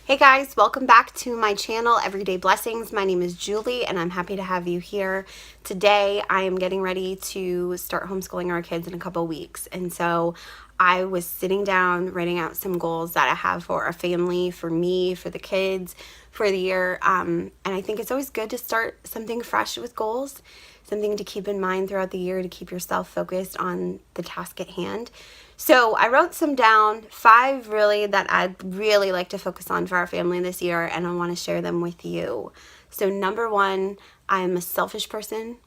Hey guys, welcome back to my channel, Everyday Blessings. My name is Julie and I'm happy to have you here. Today I am getting ready to start homeschooling our kids in a couple weeks. And so I was sitting down writing out some goals that I have for our family, for me, for the kids, for the year. And I think it's always good to start something fresh with goals, something to keep in mind throughout the year to keep yourself focused on the task at hand. So I wrote some down, 5 really that I'd really like to focus on for our family this year, and I want to share them with you. So number 1, I'm a selfish person.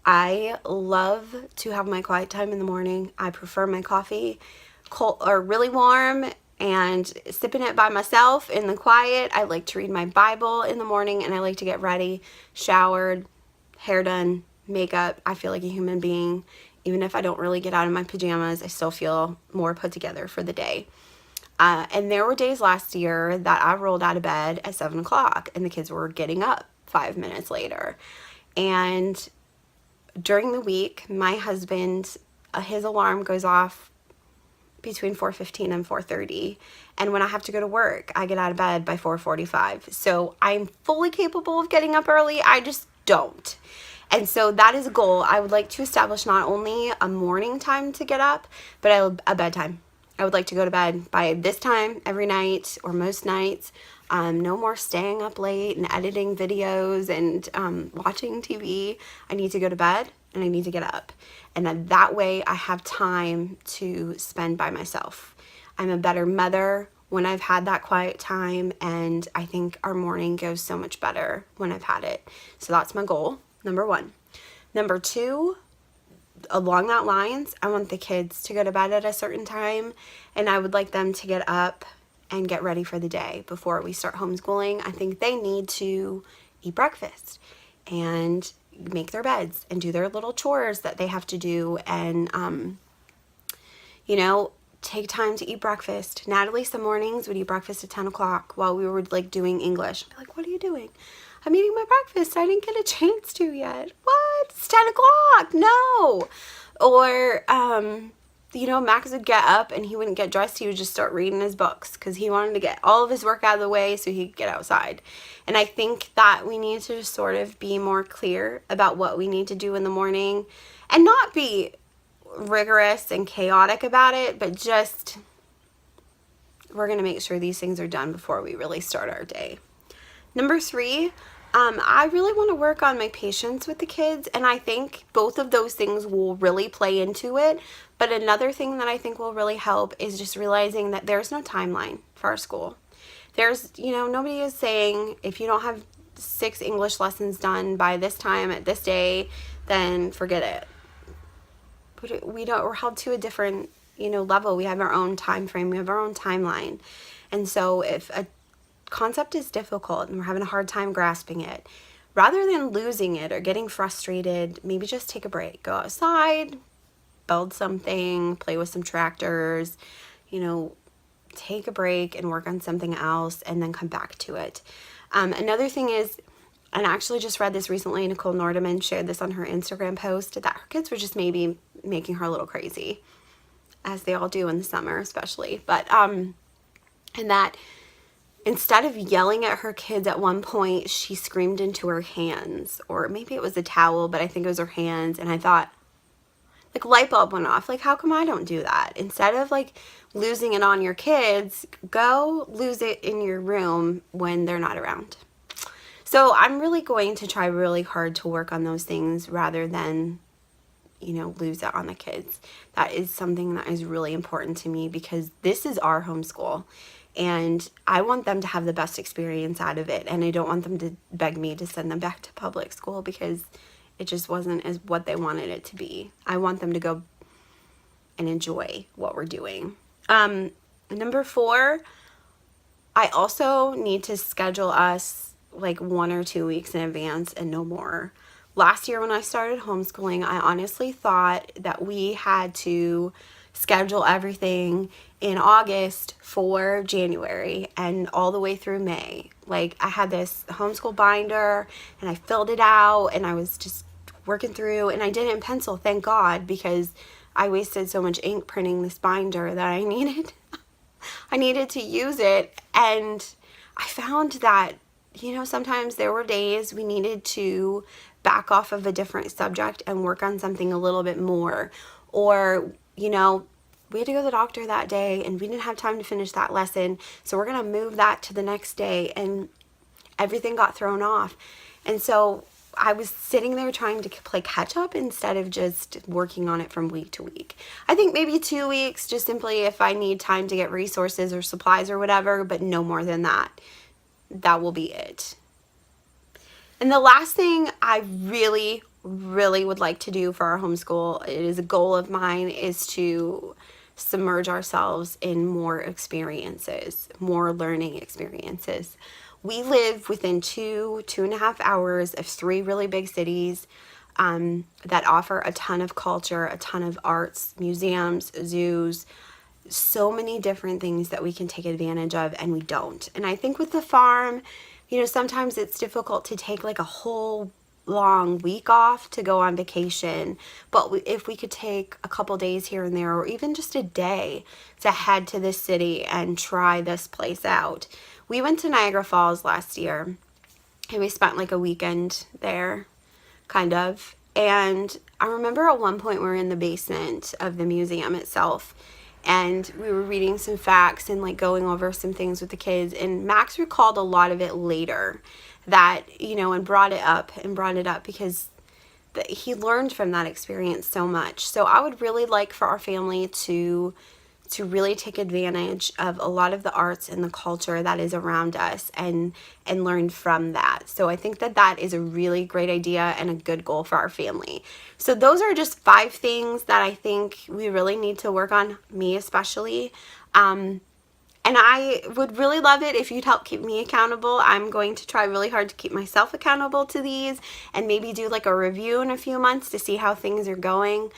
I love to have my quiet time in the morning. I prefer my coffee cold or really warm and sipping it by myself in the quiet. I like to read my Bible in the morning, and I like to get ready, showered, hair done, makeup. I feel like a human being. Even if I don't really get out of my pajamas, I still feel more put together for the day. And there were days last year that I rolled out of bed at 7 o'clock and the kids were getting up 5 minutes later. And during the week, my husband, his alarm goes off between 4:15 and 4:30. And when I have to go to work, I get out of bed by 4:45. So I'm fully capable of getting up early. I just don't. And so that is a goal. I would like to establish not only a morning time to get up, but a bedtime. I would like to go to bed by this time every night or most nights. No more staying up late and editing videos and watching TV. I need to go to bed and I need to get up. And then that way I have time to spend by myself. I'm a better mother when I've had that quiet time, and I think our morning goes so much better when I've had it. So that's my goal. Number 1. Number 2, along that lines, I want the kids to go to bed at a certain time, and I would like them to get up and get ready for the day before we start homeschooling. I think they need to eat breakfast and make their beds and do their little chores that they have to do, and take time to eat breakfast. Natalie some mornings would eat breakfast at 10 o'clock while we were doing English. I'd be like, what are you doing? I'm eating my breakfast. I didn't get a chance to yet. What? It's 10 o'clock. No. Or, Max would get up and he wouldn't get dressed. He would just start reading his books because he wanted to get all of his work out of the way so he could get outside. And I think that we need to just sort of be more clear about what we need to do in the morning and not be rigorous and chaotic about it, but just we're going to make sure these things are done before we really start our day. Number 3, I really want to work on my patience with the kids, and I think both of those things will really play into it. But another thing that I think will really help is just realizing that there's no timeline for our school. There's, nobody is saying if you don't have 6 English lessons done by this time at this day, then forget it. But we're held to a different, level. We have our own time frame. We have our own timeline. And so if a concept is difficult and we're having a hard time grasping it, rather than losing it or getting frustrated, maybe just take a break. Go outside, build something, play with some tractors, take a break and work on something else and then come back to it. Another thing is, and I actually just read this recently, Nicole Nordeman shared this on her Instagram post, that her kids were just maybe making her a little crazy, as they all do in the summer especially. But, and that instead of yelling at her kids at one point, she screamed into her hands, or maybe it was a towel, but I think it was her hands. And I thought, light bulb went off. How come I don't do that? Instead of losing it on your kids, go lose it in your room when they're not around. So I'm really going to try really hard to work on those things rather than, lose it on the kids. That is something that is really important to me because this is our homeschool. And I want them to have the best experience out of it. And I don't want them to beg me to send them back to public school because it just wasn't as what they wanted it to be. I want them to go and enjoy what we're doing. Number 4, I also need to schedule us 1 or 2 weeks in advance and no more. Last year when I started homeschooling, I honestly thought that we had to schedule everything in August for January and all the way through May. I had this homeschool binder and I filled it out and I was just working through, and I did it in pencil, thank God, because I wasted so much ink printing this binder that I needed to use it. And I found that, sometimes there were days we needed to back off of a different subject and work on something a little bit more. Or, we had to go to the doctor that day and we didn't have time to finish that lesson. So we're going to move that to the next day, and everything got thrown off. And so I was sitting there trying to play catch up instead of just working on it from week to week. I think maybe 2 weeks, just simply if I need time to get resources or supplies or whatever, but no more than that. That will be it. And the last thing I really, really would like to do for our homeschool, it is a goal of mine, is to submerge ourselves in more experiences, more learning experiences. We live within 2.5 hours of 3 really big cities that offer a ton of culture, a ton of arts, museums, zoos, so many different things that we can take advantage of, and we don't. And I think with the farm, sometimes it's difficult to take like a whole long week off to go on vacation, but if we could take a couple days here and there, or even just a day to head to this city and try this place out. We went to Niagara Falls last year and we spent like a weekend there, kind of. And I remember at one point we were in the basement of the museum itself, and we were reading some facts and like going over some things with the kids, and Max recalled a lot of it later, that, and brought it up because he learned from that experience so much. So I would really like for our family to really take advantage of a lot of the arts and the culture that is around us and learn from that. So I think that is a really great idea and a good goal for our family. So those are just 5 things that I think we really need to work on, me especially. And I would really love it if you'd help keep me accountable. I'm going to try really hard to keep myself accountable to these, and maybe do like a review in a few months to see how things are going.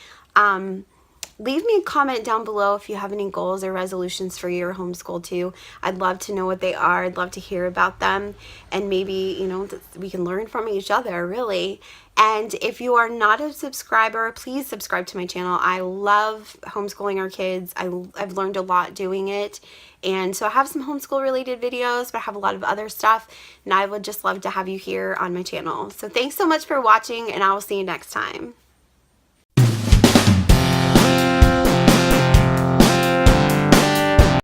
Leave me a comment down below if you have any goals or resolutions for your homeschool too. I'd love to know what they are. I'd love to hear about them, and maybe, we can learn from each other, really. And if you are not a subscriber, please subscribe to my channel. I love homeschooling our kids. I've learned a lot doing it. And so I have some homeschool related videos, but I have a lot of other stuff, and I would just love to have you here on my channel. So thanks so much for watching, and I will see you next time.